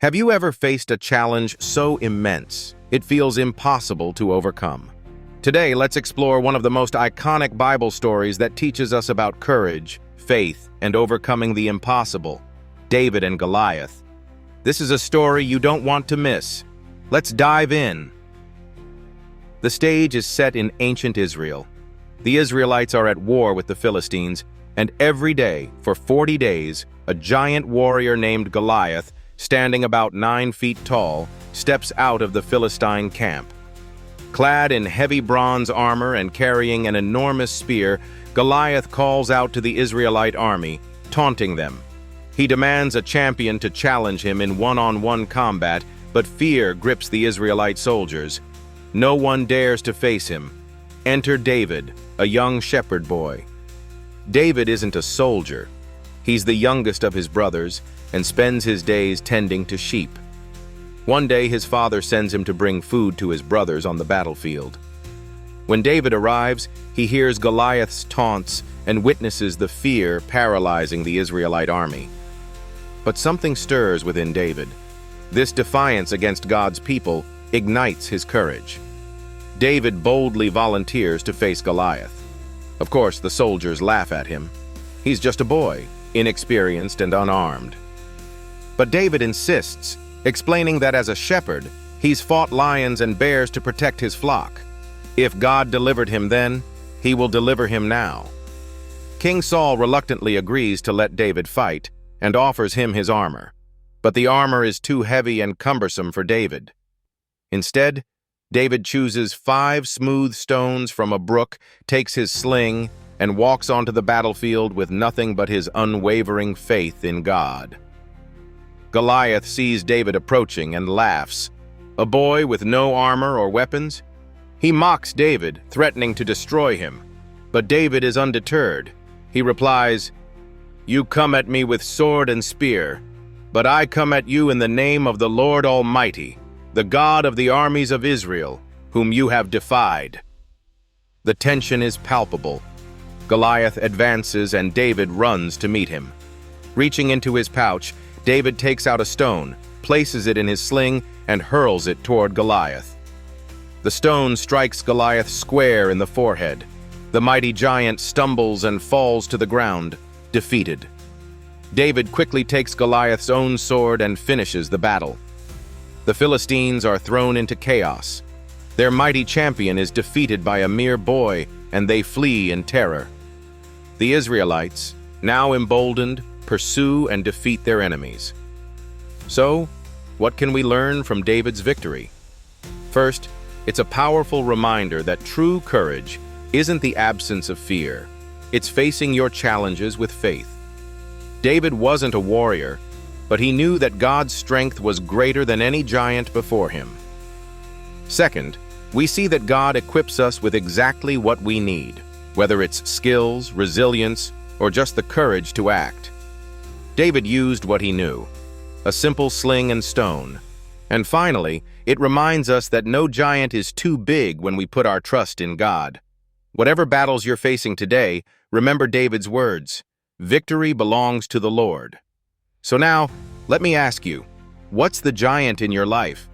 Have you ever faced a challenge so immense it feels impossible to overcome? Today, let's explore one of the most iconic Bible stories that teaches us about courage, faith, and overcoming the impossible: David and Goliath. This is a story you don't want to miss. Let's dive in. The stage is set in ancient Israel. The Israelites are at war with the Philistines, and every day, for 40 days, a giant warrior named Goliath, standing about 9 feet tall, steps out of the Philistine camp. Clad in heavy bronze armor and carrying an enormous spear, Goliath calls out to the Israelite army, taunting them. He demands a champion to challenge him in one-on-one combat, but fear grips the Israelite soldiers. No one dares to face him. Enter David, a young shepherd boy. David isn't a soldier. He's the youngest of his brothers and spends his days tending to sheep. One day his father sends him to bring food to his brothers on the battlefield. When David arrives, he hears Goliath's taunts and witnesses the fear paralyzing the Israelite army. But something stirs within David. This defiance against God's people ignites his courage. David boldly volunteers to face Goliath. Of course, the soldiers laugh at him. He's just a boy, inexperienced and unarmed. But David insists, explaining that as a shepherd, he's fought lions and bears to protect his flock. If God delivered him then, he will deliver him now. King Saul reluctantly agrees to let David fight and offers him his armor. But the armor is too heavy and cumbersome for David. Instead, David chooses 5 smooth stones from a brook, takes his sling, and walks onto the battlefield with nothing but his unwavering faith in God. Goliath sees David approaching and laughs. A boy with no armor or weapons? He mocks David, threatening to destroy him. But David is undeterred. He replies, "You come at me with sword and spear, but I come at you in the name of the Lord Almighty, the God of the armies of Israel, whom you have defied." The tension is palpable. Goliath advances and David runs to meet him. Reaching into his pouch, David takes out a stone, places it in his sling, and hurls it toward Goliath. The stone strikes Goliath square in the forehead. The mighty giant stumbles and falls to the ground, defeated. David quickly takes Goliath's own sword and finishes the battle. The Philistines are thrown into chaos. Their mighty champion is defeated by a mere boy, and they flee in terror. The Israelites, now emboldened, pursue and defeat their enemies. So, what can we learn from David's victory? First, it's a powerful reminder that true courage isn't the absence of fear. It's facing your challenges with faith. David wasn't a warrior, but he knew that God's strength was greater than any giant before him. Second, we see that God equips us with exactly what we need, whether it's skills, resilience, or just the courage to act. David used what he knew, a simple sling and stone. And finally, it reminds us that no giant is too big when we put our trust in God. Whatever battles you're facing today, remember David's words, "Victory belongs to the Lord." So now, let me ask you, what's the giant in your life?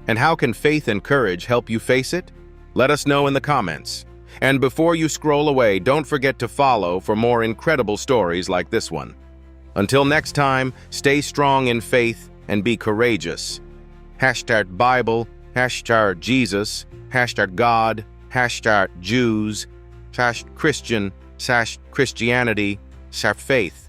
And how can faith and courage help you face it? Let us know in the comments. And before you scroll away, don't forget to follow for more incredible stories like this one. Until next time, stay strong in faith and be courageous. #Bible, #Jesus, #God, #Jews, #Christian, #Christianity, #faith.